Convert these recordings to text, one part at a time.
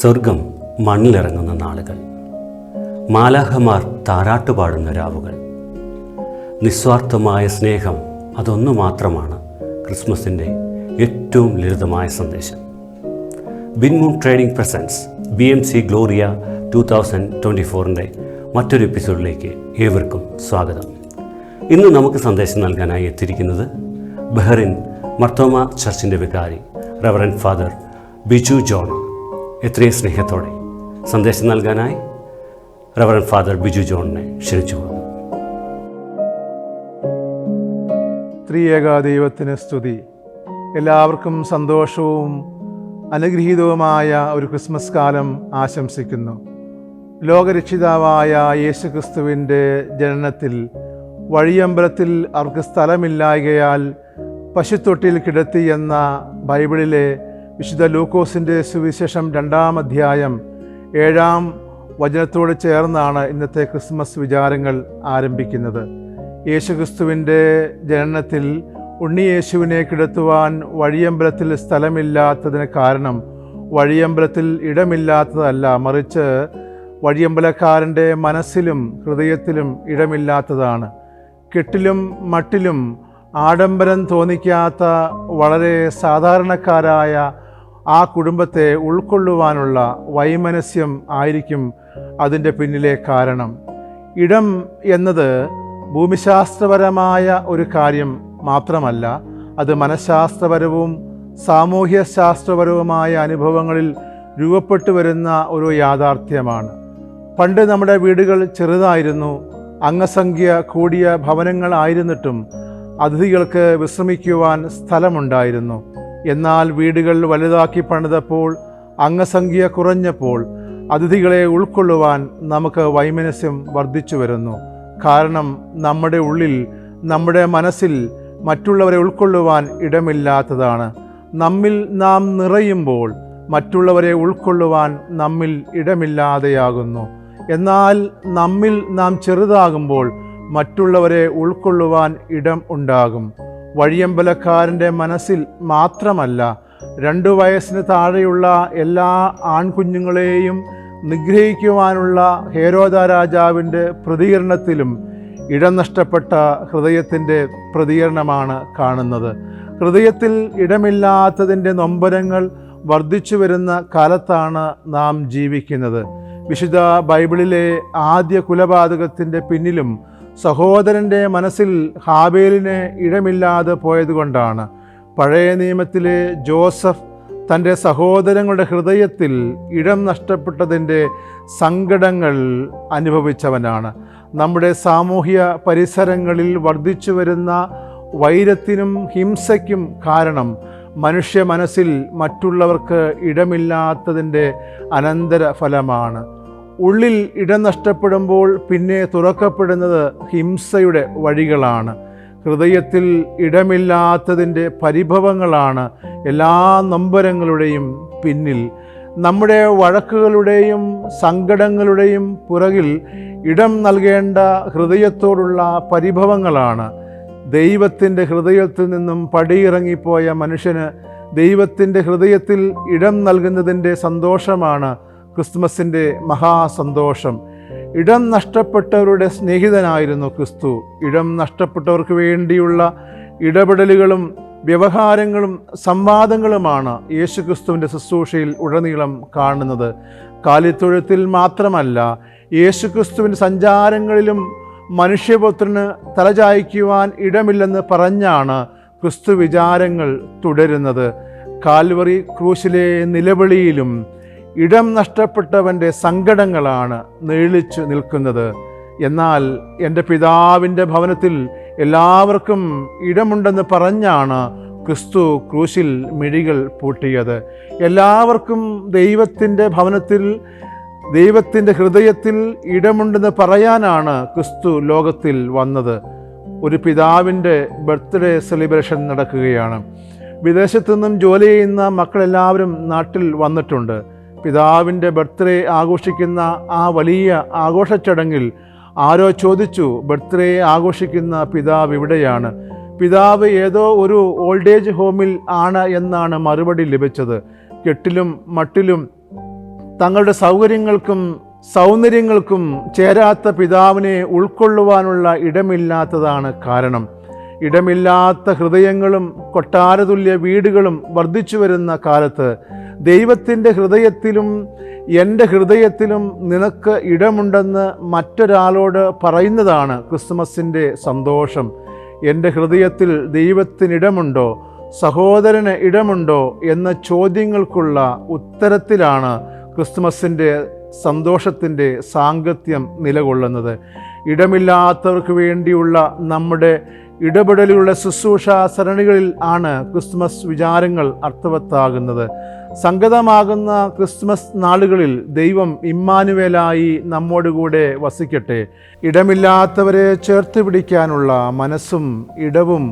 സ്വർഗം മണ്ണിലിറങ്ങുന്ന നാളുകൾ, മാലാഖമാർ താരാട്ടുപാടുന്ന രാവുകൾ, നിസ്വാർത്ഥമായ സ്നേഹം, അതൊന്നു മാത്രമാണ് ക്രിസ്മസിൻ്റെ ഏറ്റവും ലളിതമായ സന്ദേശം. ബിൻമൂൺ ട്രേഡിംഗ് പ്രസൻസ് BMC ഗ്ലോറിയ 2024 മറ്റൊരു എപ്പിസോഡിലേക്ക് ഏവർക്കും സ്വാഗതം. ഇന്ന് നമുക്ക് സന്ദേശം നൽകാനായി എത്തിയിരിക്കുന്നത് ബഹ്റിൻ മർത്തോമ ചർച്ചിൻ്റെ വികാരി റവറൻഡ് ഫാദർ ബിജു ജോൺ. എത്രയും സ്നേഹത്തോടെ സന്ദേശം നൽകാനായി റവറൻഡ് ഫാദർ ബിജു ജോണിനെ ക്ഷണിച്ചു. ത്രിയേക ദൈവത്തിന് സ്തുതി. എല്ലാവർക്കും സന്തോഷവും അനുഗ്രഹീതവുമായ ഒരു ക്രിസ്മസ് കാലം ആശംസിക്കുന്നു. ലോകരക്ഷിതാവായ യേശുക്രിസ്തുവിൻ്റെ ജനനത്തിൽ വഴിയമ്പലത്തിൽ അവർക്ക് സ്ഥലമില്ലായകയാൽ പശുത്തൊട്ടിയിൽ കിടത്തി എന്ന ബൈബിളിലെ വിശുദ്ധ ലൂക്കോസിൻ്റെ സുവിശേഷം 2-ാം അധ്യായം 7-ാം വചനത്തോട് ചേർന്നാണ് ഇന്നത്തെ ക്രിസ്മസ് വിചാരങ്ങൾ ആരംഭിക്കുന്നത്. യേശുക്രിസ്തുവിൻ്റെ ജനനത്തിൽ ഉണ്ണിയേശുവിനെ കിടത്തുവാൻ വഴിയമ്പലത്തിൽ സ്ഥലമില്ലാത്തതിന് കാരണം വഴിയമ്പലത്തിൽ ഇടമില്ലാത്തതല്ല, മറിച്ച് വഴിയമ്പലക്കാരൻ്റെ മനസ്സിലും ഹൃദയത്തിലും ഇടമില്ലാത്തതാണ്. കെട്ടിലും മട്ടിലും ആഡംബരം തോന്നിക്കാത്ത വളരെ സാധാരണക്കാരായ ആ കുടുംബത്തെ ഉൾക്കൊള്ളുവാനുള്ള വൈമനസ്യം ആയിരിക്കും അതിൻ്റെ പിന്നിലെ കാരണം. ഇടം എന്നത് ഭൂമിശാസ്ത്രപരമായ ഒരു കാര്യം മാത്രമല്ല, അത് മനഃശാസ്ത്രപരവും സാമൂഹ്യ ശാസ്ത്രപരവുമായ അനുഭവങ്ങളിൽ രൂപപ്പെട്ടു വരുന്ന ഒരു യാഥാർത്ഥ്യമാണ്. പണ്ട് നമ്മുടെ വീടുകൾ ചെറുതായിരുന്നു, അംഗസംഖ്യ കൂടിയ ഭവനങ്ങളായിരുന്നിട്ടും അതിഥികൾക്ക് വിശ്രമിക്കുവാൻ സ്ഥലമുണ്ടായിരുന്നു. എന്നാൽ വീടുകൾ വലുതാക്കി പണിതപ്പോൾ, അംഗസംഖ്യ കുറഞ്ഞപ്പോൾ അതിഥികളെ ഉൾക്കൊള്ളുവാൻ നമുക്ക് വൈമനസ്യം വർദ്ധിച്ചു വരുന്നു. കാരണം നമ്മുടെ ഉള്ളിൽ, നമ്മുടെ മനസ്സിൽ മറ്റുള്ളവരെ ഉൾക്കൊള്ളുവാൻ ഇടമില്ലാത്തതാണ്. നമ്മിൽ നാം നിറയുമ്പോൾ മറ്റുള്ളവരെ ഉൾക്കൊള്ളുവാൻ നമ്മിൽ ഇടമില്ലാതെയാകുന്നു. എന്നാൽ നമ്മിൽ നാം ചെറുതാകുമ്പോൾ മറ്റുള്ളവരെ ഉൾക്കൊള്ളുവാൻ ഇടം ഉണ്ടാകും. വഴിയമ്പലക്കാരൻ്റെ മനസ്സിൽ മാത്രമല്ല, 2 വയസ്സിന് താഴെയുള്ള എല്ലാ ആൺകുഞ്ഞുങ്ങളെയും നിഗ്രഹിക്കുവാനുള്ള ഹേരോദ രാജാവിൻ്റെ പ്രതികരണത്തിലും ഇടം നഷ്ടപ്പെട്ട ഹൃദയത്തിൻ്റെ പ്രതികരണമാണ് കാണുന്നത്. ഹൃദയത്തിൽ ഇടമില്ലാത്തതിൻ്റെ നൊമ്പരങ്ങൾ വർദ്ധിച്ചു വരുന്ന കാലത്താണ് നാം ജീവിക്കുന്നത്. വിശുദ്ധ ബൈബിളിലെ ആദ്യ കുലപാതകത്തിൻ്റെ പിന്നിലും സഹോദരൻ്റെ മനസ്സിൽ ഹാബേലിന് ഇടമില്ലാതെ പോയതുകൊണ്ടാണ്. പഴയ നിയമത്തിലെ ജോസഫ് തൻ്റെ സഹോദരങ്ങളുടെ ഹൃദയത്തിൽ ഇടം നഷ്ടപ്പെട്ടതിൻ്റെ സങ്കടങ്ങൾ അനുഭവിച്ചവനാണ്. നമ്മുടെ സാമൂഹ്യ പരിസരങ്ങളിൽ വർദ്ധിച്ചു വരുന്ന വൈരത്തിനും ഹിംസയ്ക്കും കാരണം മനുഷ്യ മനസ്സിൽ മറ്റുള്ളവർക്ക് ഇടമില്ലാത്തതിൻ്റെ അനന്തരഫലമാണ്. ഉള്ളിൽ ഇടം നഷ്ടപ്പെടുമ്പോൾ പിന്നെ തുറക്കപ്പെടുന്നത് ഹിംസയുടെ വഴികളാണ്. ഹൃദയത്തിൽ ഇടമില്ലാത്തതിൻ്റെ പരിഭവങ്ങളാണ് എല്ലാ നൊമ്പരങ്ങളുടെയും പിന്നിൽ. നമ്മുടെ വഴക്കുകളുടെയും സങ്കടങ്ങളുടെയും പുറകിൽ ഇടം നൽകേണ്ട ഹൃദയത്തോടുള്ള പരിഭവങ്ങളാണ്. ദൈവത്തിൻ്റെ ഹൃദയത്തിൽ നിന്നും പടിയിറങ്ങിപ്പോയ മനുഷ്യന് ദൈവത്തിൻ്റെ ഹൃദയത്തിൽ ഇടം നൽകുന്നതിൻ്റെ സന്തോഷമാണ് ക്രിസ്മസിൻ്റെ മഹാസന്തോഷം. ഇടം നഷ്ടപ്പെട്ടവരുടെ സ്നേഹിതനായിരുന്നു ക്രിസ്തു. ഇടം നഷ്ടപ്പെട്ടവർക്ക് വേണ്ടിയുള്ള ഇടപെടലുകളും വ്യവഹാരങ്ങളും സംവാദങ്ങളുമാണ് യേശുക്രിസ്തുവിൻ്റെ ശുശ്രൂഷയിൽ ഉടനീളം കാണുന്നത്. കാലിത്തൊഴുത്തിൽ മാത്രമല്ല, യേശുക്രിസ്തുവിൻ്റെ സഞ്ചാരങ്ങളിലും മനുഷ്യപുത്രന് തലചായ്ക്കുവാൻ ഇടമില്ലെന്ന് പറഞ്ഞാണ് ക്രിസ്തു വിചാരങ്ങൾ തുടരുന്നത്. കാൽവറി ക്രൂശിലെ നിലവിളിയിലും ഇടം നഷ്ടപ്പെട്ടവൻ്റെ സങ്കടങ്ങളാണ് നീളിച്ചു നിൽക്കുന്നത്. എന്നാൽ എൻ്റെ പിതാവിൻ്റെ ഭവനത്തിൽ എല്ലാവർക്കും ഇടമുണ്ടെന്ന് പറഞ്ഞാണ് ക്രിസ്തു ക്രൂശിൽ മിഴികൾ പൂട്ടിയത്. എല്ലാവർക്കും ദൈവത്തിൻ്റെ ഭവനത്തിൽ, ദൈവത്തിൻ്റെ ഹൃദയത്തിൽ ഇടമുണ്ടെന്ന് പറയാനാണ് ക്രിസ്തു ലോകത്തിൽ വന്നത്. ഒരു പിതാവിൻ്റെ ബർത്ത്ഡേ സെലിബ്രേഷൻ നടക്കുകയാണ്. വിദേശത്തു നിന്നും ജോലി ചെയ്യുന്ന മക്കളെല്ലാവരും നാട്ടിൽ വന്നിട്ടുണ്ട്. പിതാവിൻ്റെ ബർത്ത്ഡേ ആഘോഷിക്കുന്ന ആ വലിയ ആഘോഷ ചടങ്ങിൽ ആരോ ചോദിച്ചു, ബർത്ത്ഡേ ആഘോഷിക്കുന്ന പിതാവ് എവിടെയാണ്? പിതാവ് ഏതോ ഒരു ഓൾഡ് ഏജ് ഹോമിൽ ആണ് എന്നാണ് മറുപടി ലഭിച്ചത്. കെട്ടിലും മട്ടിലും തങ്ങളുടെ സൗകര്യങ്ങൾക്കും സൗന്ദര്യങ്ങൾക്കും ചേരാത്ത പിതാവിനെ ഉൾക്കൊള്ളുവാനുള്ള ഇടമില്ലാത്തതാണ് കാരണം. ഇടമില്ലാത്ത ഹൃദയങ്ങളും കൊട്ടാരതുല്യ വീടുകളും വർദ്ധിച്ചു വരുന്ന കാലത്ത് ദൈവത്തിൻ്റെ ഹൃദയത്തിലും എൻ്റെ ഹൃദയത്തിലും നിനക്ക് ഇടമുണ്ടെന്ന് മറ്റൊരാളോട് പറയുന്നതാണ് ക്രിസ്മസിൻ്റെ സന്തോഷം. എൻ്റെ ഹൃദയത്തിൽ ദൈവത്തിനിടമുണ്ടോ, സഹോദരന് ഇടമുണ്ടോ എന്ന ചോദ്യങ്ങൾക്കുള്ള ഉത്തരത്തിലാണ് ക്രിസ്മസിൻ്റെ സന്തോഷത്തിൻ്റെ സാങ്കത്യം നിലകൊള്ളുന്നത്. ഇടമില്ലാത്തവർക്ക് വേണ്ടിയുള്ള നമ്മുടെ ഇടപെടലുള്ള ശുശ്രൂഷ സരണികളിൽ ആണ് ക്രിസ്മസ് വിചാരങ്ങൾ അർത്ഥവത്താകുന്നത്. സംഗതമാകുന്ന ക്രിസ്മസ് നാളുകളിൽ ദൈവം ഇമ്മാനുവേലായി നമ്മോടുകൂടെ വസിക്കട്ടെ. ഇടമില്ലാത്തവരെ ചേർത്ത് പിടിക്കാനുള്ള മനസ്സും ഇടവും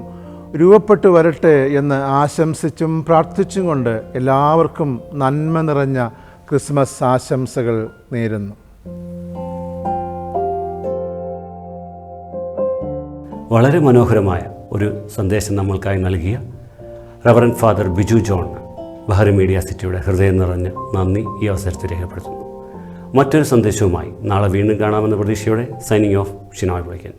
രൂപപ്പെട്ടു വരട്ടെ എന്ന് ആശംസിച്ചും പ്രാർത്ഥിച്ചും കൊണ്ട് എല്ലാവർക്കും നന്മ നിറഞ്ഞ ക്രിസ്മസ് ആശംസകൾ നേരുന്നു. വളരെ മനോഹരമായ ഒരു സന്ദേശം നമ്മൾക്കായി നൽകിയ റവറൻഡ് ഫാദർ ബിജു ജോൺ ബഹറി മീഡിയ സിറ്റിയുടെ ഹൃദയം നിറഞ്ഞ നന്ദി ഈ അവസരത്തിൽ രേഖപ്പെടുത്തുന്നു. മറ്റൊരു സന്ദേശവുമായി നാളെ വീണ്ടും കാണാമെന്ന പ്രതീക്ഷയോടെ സൈനിങ് ഓഫ് ഷിനോയ് പുളിക്കൻ.